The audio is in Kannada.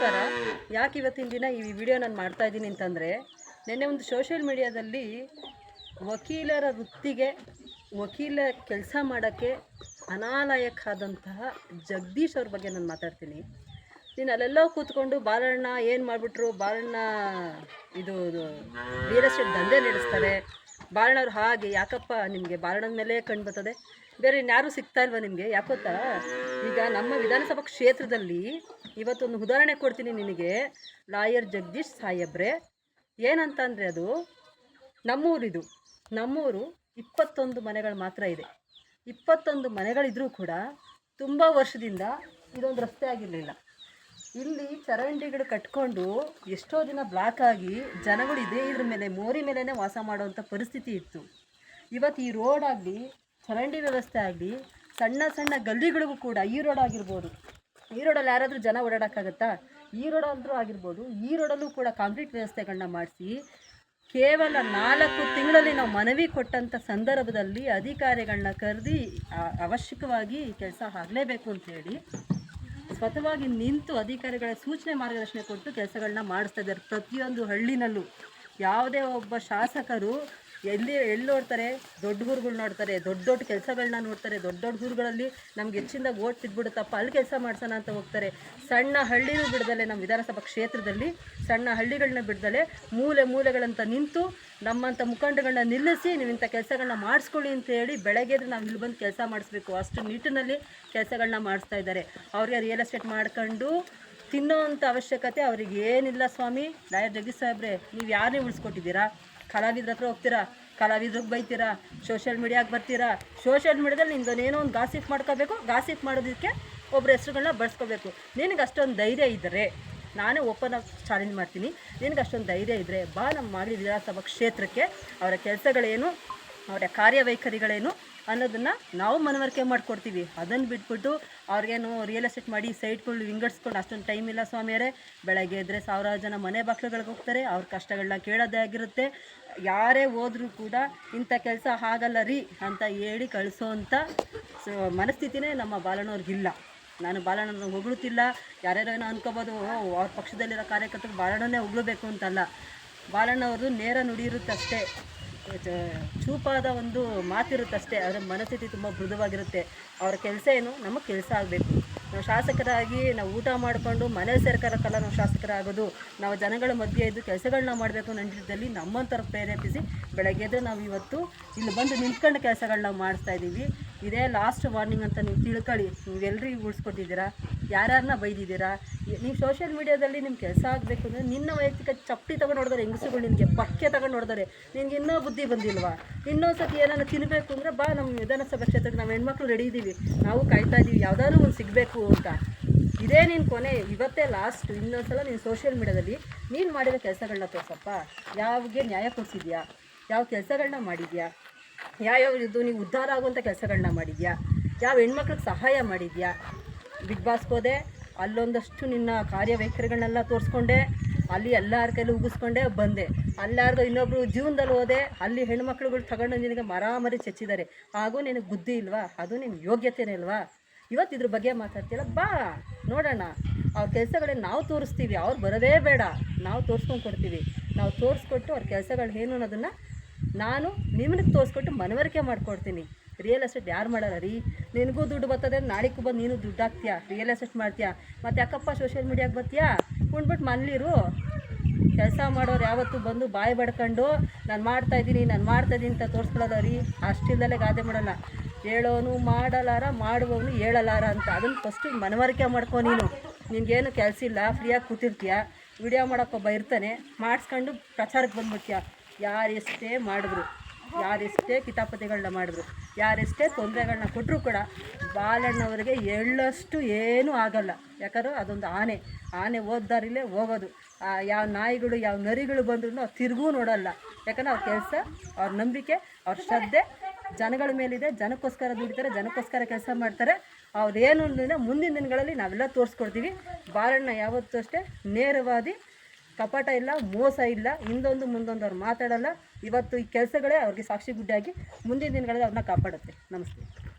ನಮಸ್ಕಾರ. ಯಾಕೆ ಇವತ್ತಿನ ದಿನ ಈ ವಿಡಿಯೋ ನಾನು ಮಾಡ್ತಾ ಇದ್ದೀನಿ ಅಂತಂದರೆ, ನಿನ್ನೆ ಒಂದು ಸೋಷಿಯಲ್ ಮೀಡಿಯಾದಲ್ಲಿ ವಕೀಲರ ವೃತ್ತಿಗೆ ವಕೀಲ ಕೆಲಸ ಮಾಡೋಕ್ಕೆ ಅನಾಲಾಯಕ ಆದಂತಹ ಜಗದೀಶ್ ಅವ್ರ ಬಗ್ಗೆ ನಾನು ಮಾತಾಡ್ತೀನಿ. ನೀನು ಅಲ್ಲೆಲ್ಲೋ ಕೂತ್ಕೊಂಡು ಬಾಲಣ್ಣ ಏನು ಮಾಡಿಬಿಟ್ರು, ಬಾಲಣ್ಣ ಇದು ರಿಯಲ್ ಎಸ್ಟೇಟ್ ದಂಧೆ ನಡೆಸ್ತಾರೆ, ಬಾಲಣ್ಣವ್ರು ಹಾಗೆ ಯಾಕಪ್ಪ ನಿಮಗೆ ಬಾಲಣ್ಣನ ಮೇಲೆ ಕಂಡು ಬರ್ತದೆ, ಬೇರೆ ಇನ್ಯಾರೂ ಸಿಗ್ತಾ ಇಲ್ವ ನಿಮಗೆ? ಯಾಕೊತ್ತಾ, ಈಗ ನಮ್ಮ ವಿಧಾನಸಭಾ ಕ್ಷೇತ್ರದಲ್ಲಿ ಇವತ್ತೊಂದು ಉದಾಹರಣೆ ಕೊಡ್ತೀನಿ ನಿನಗೆ. ಲಾಯರ್ ಜಗದೀಶ್ ಸಾಹೇಬ್ರೆ ಏನಂತ ಅಂದರೆ, ಅದು ನಮ್ಮೂರು 21 ಮನೆಗಳು ಮಾತ್ರ ಇದೆ. 21 ಮನೆಗಳಿದ್ರೂ ಕೂಡ ತುಂಬ ವರ್ಷದಿಂದ ಇದೊಂದು ರಸ್ತೆ ಆಗಿರಲಿಲ್ಲ. ಇಲ್ಲಿ ಚರಂಡಿಗಳು ಕಟ್ಕೊಂಡು ಎಷ್ಟೋ ದಿನ ಬ್ಲಾಕ್ ಆಗಿ ಜನಗಳು ಇದ್ರ ಮೇಲೆ ಮೋರಿ ಮೇಲೇ ವಾಸ ಮಾಡುವಂಥ ಪರಿಸ್ಥಿತಿ ಇತ್ತು. ಇವತ್ತು ಈ ರೋಡ್ ಆಗಲಿ, ಚರಂಡಿ ವ್ಯವಸ್ಥೆ ಆಗಲಿ, ಸಣ್ಣ ಸಣ್ಣ ಗಲ್ಲಿಗಳಿಗೂ ಕೂಡ, ಈ ರೋಡ್ ಆಗಿರ್ಬೋದು, ಈ ರೋಡಲ್ಲಿ ಯಾರಾದರೂ ಜನ ಓಡಾಡೋಕ್ಕಾಗತ್ತಾ? ಈ ರೋಡಾದರೂ ಆಗಿರ್ಬೋದು, ಈ ರೋಡಲ್ಲೂ ಕೂಡ ಕಾಂಕ್ರೀಟ್ ವ್ಯವಸ್ಥೆಗಳನ್ನ ಮಾಡಿಸಿ ಕೇವಲ 4 ತಿಂಗಳಲ್ಲಿ ನಾವು ಮನವಿ ಕೊಟ್ಟಂಥ ಸಂದರ್ಭದಲ್ಲಿ ಅಧಿಕಾರಿಗಳನ್ನ ಕರೆದಿ ಅವಶ್ಯಕವಾಗಿ ಕೆಲಸ ಆಗಲೇಬೇಕು ಅಂತೇಳಿ ಸ್ವತಃವಾಗಿ ನಿಂತು ಅಧಿಕಾರಿಗಳ ಸೂಚನೆ ಮಾರ್ಗದರ್ಶನ ಕೊಟ್ಟು ಕೆಲಸಗಳನ್ನ ಮಾಡಿಸ್ತಾ ಇದ್ದಾರೆ. ಪ್ರತಿಯೊಂದು ಹಳ್ಳಿನಲ್ಲೂ ಯಾವುದೇ ಒಬ್ಬ ಶಾಸಕರು ಎಲ್ಲಿ ನೋಡ್ತಾರೆ, ದೊಡ್ಡ ಊರುಗಳು ನೋಡ್ತಾರೆ, ದೊಡ್ಡ ಕೆಲಸಗಳನ್ನ ನೋಡ್ತಾರೆ. ದೊಡ್ಡ ಊರುಗಳಲ್ಲಿ ನಮ್ಗೆ ಹೆಚ್ಚಿಂದಾಗ ಓಟ್ ಸಿಗ್ಬಿಡುತ್ತಪ್ಪ, ಅಲ್ಲಿ ಕೆಲಸ ಮಾಡ್ಸೋಣ ಅಂತ ಹೋಗ್ತಾರೆ. ಸಣ್ಣ ಹಳ್ಳಿನೂ ಬಿಡ್ದಲೆ, ನಮ್ಮ ವಿಧಾನಸಭಾ ಕ್ಷೇತ್ರದಲ್ಲಿ ಸಣ್ಣ ಹಳ್ಳಿಗಳನ್ನ ಬಿಡ್ದಲೆ ಮೂಲೆಗಳಂತ ನಿಂತು ನಮ್ಮಂಥ ಮುಖಂಡಗಳನ್ನ ನಿಲ್ಲಿಸಿ ನೀವು ಇಂಥ ಕೆಲಸಗಳನ್ನ ಮಾಡಿಸ್ಕೊಳ್ಳಿ ಅಂತೇಳಿ ಬೆಳಗ್ಗೆ ನಾವು ಇಲ್ಲಿ ಬಂದು ಕೆಲಸ ಮಾಡಿಸ್ಬೇಕು, ಅಷ್ಟು ನಿಟ್ಟಿನಲ್ಲಿ ಕೆಲಸಗಳನ್ನ ಮಾಡಿಸ್ತಾ ಇದ್ದಾರೆ. ಅವ್ರಿಗೆ ರಿಯಲ್ ಎಸ್ಟೇಟ್ ಮಾಡ್ಕೊಂಡು ತಿನ್ನೋವಂಥ ಅವಶ್ಯಕತೆ ಅವ್ರಿಗೆ ಏನಿಲ್ಲ ಸ್ವಾಮಿ. ಲಾಯರ್ ಜಗದೀಶ್ ಸಾಹೇಬ್ರೆ, ನೀವು ಯಾರನ್ನೇ ಉಳಿಸ್ಕೊಟ್ಟಿದ್ದೀರಾ? ಕಲಾವಿದ್ರ ಹತ್ರ ಹೋಗ್ತೀರಾ, ಕಲಾವಿದ್ರಿಗೆ ಬೈತೀರಾ, ಸೋಷಿಯಲ್ ಮೀಡಿಯಾಗೆ ಬರ್ತೀರಾ, ಸೋಷಿಯಲ್ ಮೀಡಿಯಾದಲ್ಲಿ ನಿಂದೊಂದೇನೋ ಒಂದು ಗಾಸಿಪ್ ಮಾಡ್ಕೋಬೇಕು, ಗಾಸಿಪ್ ಮಾಡೋದಕ್ಕೆ ಒಬ್ಬರ ಹೆಸರುಗಳನ್ನ ಬಳಸ್ಕೋಬೇಕು. ನಿನಗೆ ಅಷ್ಟೊಂದು ಧೈರ್ಯ ಇದ್ದರೆ, ನಾನೇ ಓಪನ್ ಆಗಿ ಚಾಲೆಂಜ್ ಮಾಡ್ತೀನಿ, ನಿನಗೆ ಅಷ್ಟೊಂದು ಧೈರ್ಯ ಇದ್ದರೆ ಬಾ ನಮ್ಮ ಮಾಡಿ ವಿಧಾನಸಭಾ ಕ್ಷೇತ್ರಕ್ಕೆ. ಅವರ ಕೆಲಸಗಳೇನು, ಅವರ ಕಾರ್ಯವೈಖರಿಗಳೇನು ಅನ್ನೋದನ್ನು ನಾವು ಮನವರಿಕೆ ಮಾಡಿಕೊಡ್ತೀವಿ. ಅದನ್ನು ಬಿಟ್ಬಿಟ್ಟು ಅವ್ರಿಗೇನು ರಿಯಲ್ ಎಸ್ಟೇಟ್ ಮಾಡಿ ಸೈಟ್ಗಳು ವಿಂಗಡಿಸ್ಕೊಂಡು ಅಷ್ಟೊಂದು ಟೈಮ್ ಇಲ್ಲ ಸ್ವಾಮಿಯರೇ. ಬೆಳಗ್ಗೆ ಎದ್ದರೆ 1000 ಜನ ಮನೆ ಬಾಗಿಲುಗಳಿಗೆ ಹೋಗ್ತಾರೆ, ಅವ್ರ ಕಷ್ಟಗಳನ್ನ ಕೇಳೋದೇ ಆಗಿರುತ್ತೆ. ಯಾರೇ ಹೋದ್ರೂ ಕೂಡ ಇಂಥ ಕೆಲಸ ಆಗಲ್ಲ ರೀ ಅಂತ ಹೇಳಿ ಕಳಿಸೋವಂಥ ಮನಸ್ಥಿತಿನೇ ನಮ್ಮ ಬಾಲಣ್ಣವ್ರಿಗಿಲ್ಲ. ನಾನು ಬಾಲಣ್ಣನ ಹೊಗಳುತ್ತಿಲ್ಲ, ಯಾರ್ಯಾರೋ ಏನೋ ಅನ್ಕೋಬೋದು, ಅವ್ರ ಪಕ್ಷದಲ್ಲಿರೋ ಕಾರ್ಯಕರ್ತರು ಬಾಲಣ್ಣನೇ ಹೊಗಳಬೇಕು ಅಂತಲ್ಲ. ಬಾಲಣ್ಣವ್ರದ್ದು ನೇರ ನುಡಿ ಇರುತ್ತಷ್ಟೇ, ಚೂಪಾದ ಒಂದು ಮಾತಿರುತ್ತಷ್ಟೇ. ಅದರ ಮನಸ್ಥಿತಿ ತುಂಬ ಮೃದುವಾಗಿರುತ್ತೆ. ಅವರ ಕೆಲಸ ಏನು, ನಮಗೆ ಕೆಲಸ ಆಗಬೇಕು. ನಾವು ಶಾಸಕರಾಗಿ ನಾವು ಊಟ ಮಾಡಿಕೊಂಡು ಮನೇಲಿ ಸೇರ್ಕರಕ್ಕಲ್ಲ ನಾವು ಶಾಸಕರಾಗೋದು. ನಾವು ಜನಗಳ ಮಧ್ಯೆ ಇದ್ದು ಕೆಲಸಗಳನ್ನ ಮಾಡಬೇಕು ನಂಟಿದ್ದಲ್ಲಿ ನಮ್ಮಂಥವ್ರು ಪ್ರೇರೇಪಿಸಿ ಬೆಳಗ್ಗೆ ಎದ್ದು ನಾವು ಇವತ್ತು ಇಲ್ಲಿ ಬಂದು ನಿಂತ್ಕೊಂಡು ಕೆಲಸಗಳನ್ನ ಮಾಡಿಸ್ತಾ ಇದ್ದೀವಿ. ಇದೇ ಲಾಸ್ಟ್ ವಾರ್ನಿಂಗ್ ಅಂತ ನೀವು ತಿಳ್ಕೊಳ್ಳಿ. ನೀವೆಲ್ಲರಿಗೂ ಉಳಿಸ್ಕೊಟ್ಟಿದ್ದೀರಾ, ಯಾರನ್ನ ಬೈದಿದ್ದೀರಾ. ನೀವು ಸೋಷಿಯಲ್ ಮೀಡಿಯಾದಲ್ಲಿ ನಿಮ್ಮ ಕೆಲಸ ಆಗಬೇಕು ಅಂದರೆ ನಿನ್ನ ವೈಯಕ್ತಿಕ ಚಪ್ಪಟಿ ತಗೊಂಡು ನೋಡಿದಾರೆ ಹೆಂಗಸುಗಳು, ನಿನಗೆ ಪಕ್ಕೆ ತಗೊಂಡು ನೋಡಿದಾರೆ. ನಿನಗೆ ಇನ್ನೂ ಬುದ್ಧಿ ಬಂದಿಲ್ವಾ? ಇನ್ನೊಂದು ಸತಿ ಏನಾರು ತಿನ್ನಬೇಕು ಅಂದರೆ ಬಾ, ನಮ್ಮ ವಿಧಾನಸಭಾ ಕ್ಷೇತ್ರಕ್ಕೆ ನಾವು ಹೆಣ್ಮಕ್ಳು ರೆಡಿ ಇದ್ದೀವಿ, ನಾವು ಕಾಯ್ತಾ ಇದ್ದೀವಿ, ಯಾವುದಾದ್ರೂ ಒಂದು ಸಿಗಬೇಕು ಅಂತ. ಇದೇ ನೀನು ಕೊನೆ, ಇವತ್ತೇ ಲಾಸ್ಟ್. ಇನ್ನೊಂದು ಸಲ ನೀನು ಸೋಷಿಯಲ್ ಮೀಡಿಯಾದಲ್ಲಿ ನೀನು ಮಾಡಿರೋ ಕೆಲಸಗಳನ್ನ ತೋರಿಸಪ್ಪ. ಯಾವಿಗೆ ನ್ಯಾಯ ಕೊಡಿಸಿದ್ಯಾ, ಯಾವ ಕೆಲಸಗಳನ್ನ ಮಾಡಿದ್ಯಾ, ಯಾವ್ಯಾವ ಇದು ನೀವು ಉದ್ಧಾರ ಆಗುವಂಥ ಕೆಲಸಗಳನ್ನ ಮಾಡಿದ್ಯಾ, ಯಾವ ಹೆಣ್ಮಕ್ಳಿಗೆ ಸಹಾಯ ಮಾಡಿದ್ಯಾ. ಬಿಗ್ ಬಾಸ್ಗೆ ಹೋದೆ, ಅಲ್ಲೊಂದಷ್ಟು ನಿನ್ನ ಕಾರ್ಯವೈಖರಿಗಳನ್ನೆಲ್ಲ ತೋರಿಸ್ಕೊಂಡೆ, ಅಲ್ಲಿ ಎಲ್ಲರ ಕೈಲಿ ಉಗಿಸ್ಕೊಂಡೆ ಬಂದೆ. ಅಲ್ಲಾರ್ದು ಇನ್ನೊಬ್ರು ಜೀವನದಲ್ಲಿ ಹೋದೆ, ಅಲ್ಲಿ ಹೆಣ್ಮಕ್ಳುಗಳು ತಗೊಂಡು ನಿನಗೆ ಮರಿ ಚಚ್ಚಿದ್ದಾರೆ. ಹಾಗೂ ನಿನಗೆ ಬುದ್ಧಿ ಇಲ್ವಾ? ಅದು ನಿನ್ನ ಯೋಗ್ಯತೆನೇ ಇಲ್ವಾ? ಇವತ್ತು ಇದ್ರ ಬಗ್ಗೆ ಮಾತಾಡ್ತೀರ, ಬಾ ನೋಡೋಣ. ಅವ್ರ ಕೆಲಸಗಳನ್ನ ನಾವು ತೋರಿಸ್ತೀವಿ, ಅವ್ರು ಬರೋದೇ ಬೇಡ, ನಾವು ತೋರಿಸ್ಕೊಂಡು ಕೊಡ್ತೀವಿ. ನಾವು ತೋರಿಸ್ಕೊಟ್ಟು ಅವ್ರ ಕೆಲಸಗಳು ಏನು ಅನ್ನೋದನ್ನು ನಾನು ನಿಮಗೆ ತೋರಿಸ್ಕೊಟ್ಟು ಮನವರಿಕೆ ಮಾಡಿಕೊಡ್ತೀನಿ. ರಿಯಲ್ ಎಸ್ಟೇಟ್ ಯಾರು ಮಾಡಲ್ಲ ರೀ? ನಿನಗೂ ದುಡ್ಡು ಬರ್ತದೆ, ನಾಳೆಗೂ ಬಂದು ನೀನು ದುಡ್ಡು ಹಾಕ್ತೀಯಾ, ರಿಯಲ್ ಎಸ್ಟೇಟ್ ಮಾಡ್ತೀಯಾ. ಮತ್ತು ಯಾಕಪ್ಪ ಸೋಷಿಯಲ್ ಮೀಡಿಯಾಗೆ ಬರ್ತೀಯಾ? ಉಂಡ್ಬಿಟ್ಟು ಮನೇಲಿರು. ಕೆಲಸ ಮಾಡೋರು ಯಾವತ್ತೂ ಬಂದು ಬಾಯಿ ಬಡ್ಕೊಂಡು ನಾನು ಮಾಡ್ತಾಯಿದ್ದೀನಿ ಅಂತ ತೋರಿಸ್ಕೊಳ್ಳೋದ ರೀ? ಅಷ್ಟಿಲ್ಲದೆ ಗಾದೆ ಮಾಡಲ್ಲ. ಹೇಳೋನು ಮಾಡಲಾರ, ಮಾಡುವವನು ಹೇಳಲಾರ ಅಂತ. ಅದನ್ನು ಫಸ್ಟು ಮನವರಿಕೆ ಮಾಡ್ಕೊ. ನಿನಗೇನು ಕೆಲಸ ಇಲ್ಲ, ಫ್ರೀಯಾಗಿ ಕೂತಿರ್ತೀಯ, ವಿಡಿಯೋ ಮಾಡೋಕ್ಕೊಬ್ಬ ಇರ್ತಾನೆ, ಮಾಡಿಸ್ಕೊಂಡು ಪ್ರಚಾರಕ್ಕೆ ಬಂದ್ಬಿಡ್ತೀಯ. ಯಾರೆಷ್ಟೇ ಮಾಡಿದ್ರು, ಯಾರೆಷ್ಟೇ ಕಿತಾಪತಿಗಳನ್ನ ಮಾಡಿದ್ರು, ಯಾರೆಷ್ಟೇ ತೊಂದರೆಗಳನ್ನ ಕೊಟ್ಟರು ಕೂಡ ಬಾಲಣ್ಣವರಿಗೆ ಎಳ್ಳಷ್ಟು ಏನೂ ಆಗಲ್ಲ. ಯಾಕಂದ್ರೆ ಅದೊಂದು ಆನೆ ಓದ್ದಾರಿಲ್ಲೇ ಹೋಗೋದು. ಯಾವ ನಾಯಿಗಳು, ಯಾವ ನರಿಗಳು ಬಂದ್ರೂ ಅವ್ರು ತಿರುಗೂ ನೋಡಲ್ಲ. ಯಾಕಂದರೆ ಅವ್ರ ಕೆಲಸ, ಅವ್ರ ನಂಬಿಕೆ, ಅವ್ರ ಶ್ರದ್ಧೆ ಜನಗಳ ಮೇಲಿದೆ. ಜನಕ್ಕೋಸ್ಕರ ದುಡಿತಾರೆ, ಜನಕ್ಕೋಸ್ಕರ ಕೆಲಸ ಮಾಡ್ತಾರೆ. ಅವ್ರೇನು ಮುಂದಿನ ದಿನಗಳಲ್ಲಿ ನಾವೆಲ್ಲ ತೋರಿಸ್ಕೊಡ್ತೀವಿ. ಬಾಲಣ್ಣ ಯಾವತ್ತೂ ಅಷ್ಟೇ ನೇರವಾದಿ, ಕಪಟ ಇಲ್ಲ, ಮೋಸ ಇಲ್ಲ, ಹಿಂದೊಂದು ಮುಂದೊಂದು ಅವ್ರು ಮಾತಾಡಲ್ಲ. ಇವತ್ತು ಈ ಕೆಲಸಗಳೇ ಅವ್ರಿಗೆ ಸಾಕ್ಷಿ ಗುಡ್ಡಾಗಿ ಮುಂದಿನ ದಿನಗಳಲ್ಲಿ ಅವ್ರನ್ನ ಕಾಪಾಡುತ್ತೆ. ನಮಸ್ತೆ.